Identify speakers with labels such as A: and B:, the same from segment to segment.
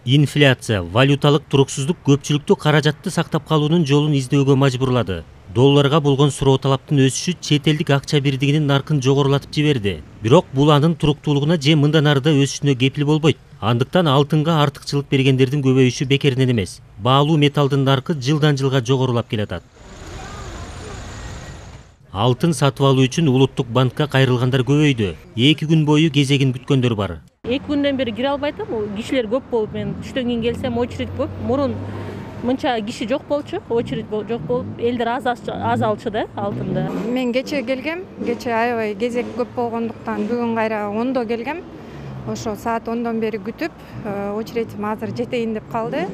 A: Инфляция, валюталык туруксуздук көпчүлүктү каражатты сактап калуунун жолун издөөгө мажбурлады. Долларга болгон суроо талаптын өсүшү чет элдик акча бирдигинин наркын жогорулатып жиберди. Бирок бул анын туруктуулугуна же мындан арыда өсүшүнө кепил болбойт. Андыктан алтынга артыкчылык бергендердин көбөйүшү бекеринен эмес. Баалуу металлдын наркы жылдан жылга жогорулап келатат. Алтын сатып алуу үчүн улуттук банкка кайрылгандар көбөйдү. 2 күн бою кезегин күткөндөр бар.
B: 2 күндөн бери кире албайтам. Кишилер көп болуп, мен түштөн кийин келсем очередь көп. Мурун мынча киши жок болчу, очередь жок болуп, элдер аз алчу да алтынды.
C: Мен кече келгем, кече аябай кезек көп болгондуктан бүгүн кайра 10до келгем. Ошо саат 10дон бери күтүп, очередьим азыр жетейин деп калды.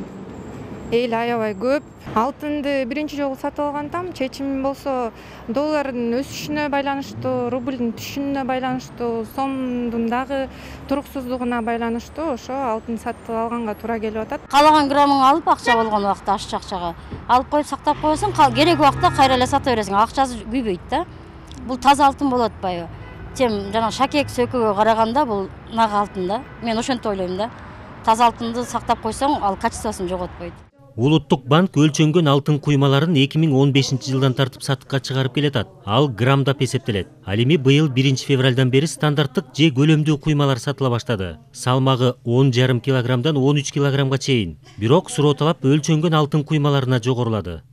C: Эл аябай көп. Алтынды биринчи жолу сатып алгандам. Чечимим болсо доллардын өсүшүнө байланыштуу, рублдун түшүшүнө байланыштуу, сомдун дагы туруксуздугуна байланыштуу ошо алтын сатып алганга туура келип атат.
D: Каалаган граммың алып акча болгон убакта ашчы акчага алып коюп сактап коесуң, керек убакта кайра эле сата бересиң. Акчасы күйбөйт да. Бул таза алтын болот атпайбы? Тем жана шакек сөкөгө караганда бул нак алтын да. Мен ошентип ойлойм да. Таза алтынды сактап койсоң, ал качествосын жоготпойт.
A: Улуттук банк өлчөнгөн алтын куймаларын 2015 жылдан тартып сатыкка чыгарып келатат. Ал грамдап эсептелет. Ал эми быйыл 1 февралдан бери стандарттык же көлөмдүү куймалар сатыла баштады. Салмагы 10,5 килограммдан 13 килограммга чейин. Бирок суроо талап өлчөнгөн алтын куймаларына жогорулады.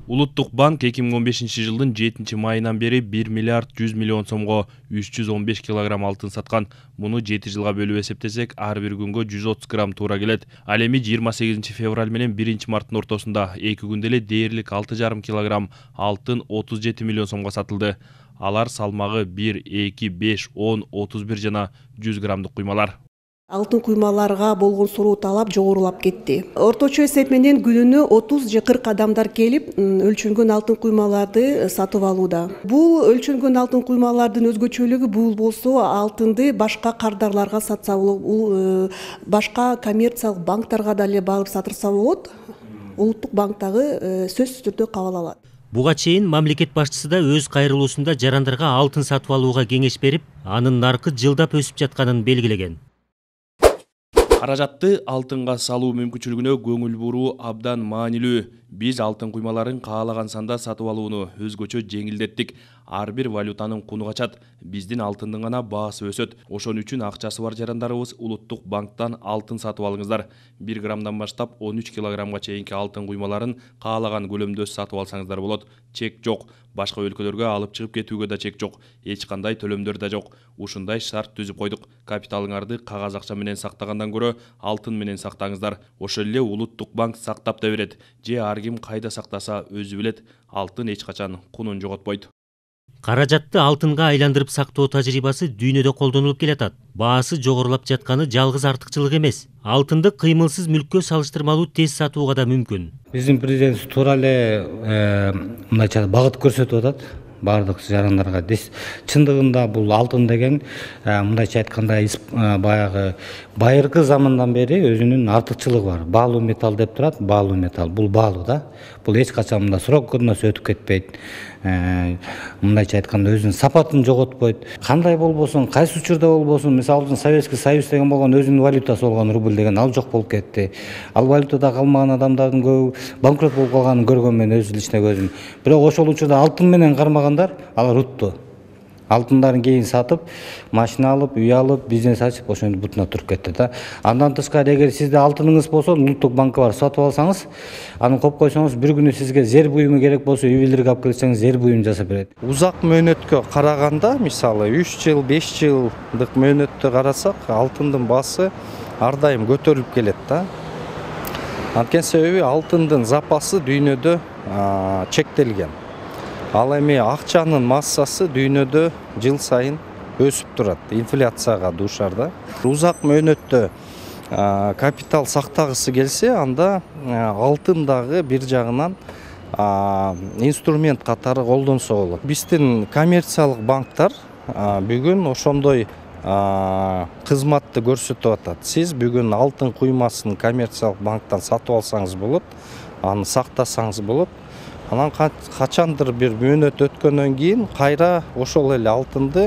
E: Улуттук банк 2015 жылдын 7 майынан бери 1 миллиард 100 миллион сомго 315 килограмм алтын саткан. Муну 7 жылга бөлүп эсептесек, ар бир күнгө 130 грамм туура келет. Ал эми 28 февраль менен 1 марттын ортосунда 2 күндө эле дээрлик 6,5 килограмм алтын 37 миллион сомго сатылды. Алар салмагы 1, 2, 5, 10, 31 жана 100 граммдык куймалар.
F: Алтын куймаларга болгон суроо талап жогорулап кетти. Орточо эсеп менен күнүнө 30 же 40 адамдар келип, өлчөнгөн алтын куймаларды сатып алууда. Бул өлчөнгөн алтын куймалардын өзгөчөлүгү бул болсо, алтынды башка кардарларга сатса болот, башка коммерциялык банктарга да эле барып сатырса болот. Улуттук банктагы сөзсүз түрдө кабыл алат.
A: Буга чейин мамлекет башчысы да өз кайрылуусунда жарандарга алтын сатып алууга кеңеш берип, анын наркы жылдап өсүп жатканын белгилеген.
E: Каражатты алтынга салуу мүмкүнчүлүгүнө көңүл буруу абдан маанилүү. Биз алтын куймаларын каалаган санда сатып алууну өзгөчө жеңилдеттик. Ар бир валютанын куну качат, биздин алтындын гана баасы өсөт. Ошон үчүн акчасы бар жарандарыбыз улуттук банктан алтын сатып алыңыздар. 1 граммдан баштап 13 килограммга чейинки алтын куймаларын каалаган көлөмдө сатып алсаңыздар болот. Чек жок. Башка өлкөлөргө алып чыгып кетүүгө да чек жок. Эч кандай төлөмдөр да жок. Ушундай шарт түзүп койдук. Капиталыңарды кагаз акча менен сактагандан көрө алтын менен сактаңыздар. Ошол эле улуттук банк сактап да берет. Же ар ким кайда сактаса өзү билет. Алтын эч качан кунун жоготпойт.
A: Каражатты алтынга айландырып сактоо тажрыйбасы дүйнөдө колдонулуп келатат. Баасы жогорулап жатканы жалгыз артыкчылык эмес. Алтынды кыймылсыз мүлккө салыштырмалуу тез сатууга да мүмкүн.
G: Биздин президент туура эле мындайча багыт көрсөтүп атат бардык жарандарга. Чындыгында бул алтын деген мындайча айтканда баягы байыркы замандан бери өзүнүн артыкчылыгы бар. Баалуу металл деп турат, баалуу металл. Бул баалуу да. Бул эч качан мында срок көрмөсө өтүп кетпейт. Мындайча айтканда өзүнүн сапатын жоготпойт. Кандай болбосун, кайсы учурда болбосун, мисалы үчүн Советский Союз деген болгон өзүнүн валютасы болгон рубль деген ал жок болуп кетти. Ал валютада калмаган адамдардын көбү банкрот болуп калганын көргөм мен өз личный көзүм. Бирок ошол учурда алтын менен кармагандар алар утту. Алтындарын кийин сатып, машина алып, үй алып, бизнес ачып, ошондо бутуна туруп кетти да. Андан тышкары эгер сизде алтыныңыз болсо, улуттук банкка барып сатып алсаңыз, аны коюп койсоңуз, бир күнү сизге жер буюму керек болсо, үй билдирге алып келсеңиз, жер буюм жасап берет.
H: Узак мөөнөткө караганда, мисалы 3 жыл, 5 жылдык мөөнөттө карасак, алтындын баасы ар дайым көтөрүлүп келет да. Анткени себеби алтындын запасы дүйнөдө чектелген. Ал эми акчанын массасы дүйнөдө жыл сайын өсүп турат, инфляцияга дуушар да. Узак мөөнөттө капитал сактагысы келсе, анда алтын дагы бир жагынан инструмент катары колдонсо болот. Биздин коммерциялык банктар бүгүн ошондой кызматты көрсөтүп атат. Сиз бүгүн алтын куймасын коммерциялык банктан сатып алсаңыз болот, аны сактасаңыз болот. Анан качандыр бир мөөнөт өткөндөн кийин кайра ошол эле алтынды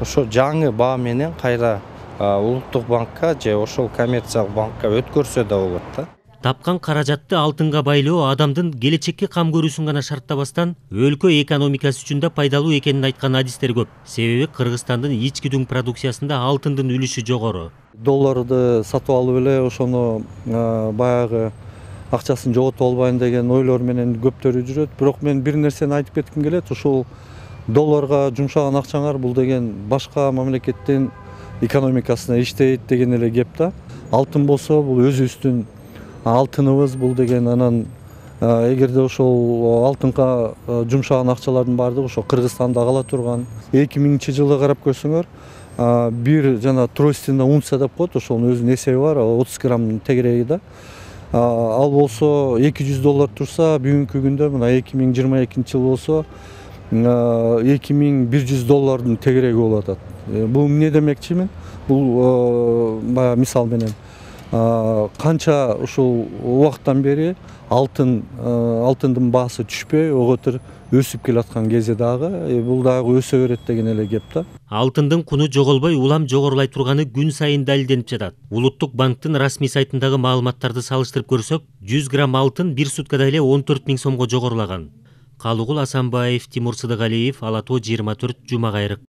H: ошо жаңы баа менен кайра улуттук банкка же ошол коммерциялык банкка өткөрсө да болот да.
A: Тапкан каражатты алтынга байлоо адамдын келечекке кам көрүүсүн гана шарттабастан өлкө экономикасы үчүн да пайдалуу экенин айткан адистер көп. Себеби Кыргызстандын ички дүң продукциясында алтындын үлүшү жогору.
I: Долларды сатып алып эле ошону баягы акчасын жоготуп албайын деген ойлор менен көптөрү жүрөт. Бирок мен бир нерсени айтып кетким келет. Ушул долларга жумшаган акчаңар бул деген башка мамлекеттин экономикасына иштейт деген эле кеп да. Алтын болсо бул өзүбүздүн алтыныбыз бул деген анан эгерде ошол алтынга жумшаган акчалардын баардыгы ошо Кыргызстанда кала турган. 2000-жылы карап көрсөңөр бир жана тройственная унция деп коет, ошонун өзүнүн эсеби бар, 30 граммдын тегереги да. Ал болсо 200 доллар турса, бүгүнкү күндө мына 2022-жыл болсо 2100 доллардын тегереги болуп атат. Бул эмне демекчимин? Бул баягы мисал менен канча ушул убакыттан бери алтындын баасы түшпөй, оготур өсүп келаткан кезде дагы бул дагы өсө берет деген эле кеп да.
A: Алтындын куну жоголбой улам жогорулай турганы күн сайын далилденип жатат. Улуттук банктын расмий сайтындагы маалыматтарды салыштырып көрсөк, 100 грамм алтын бир суткада эле 14 000 сомго жогорулаган. Калыгул Асанбаев, Тимур Сыдыгалиев, Ала Тоо 24, Жума Кайрык.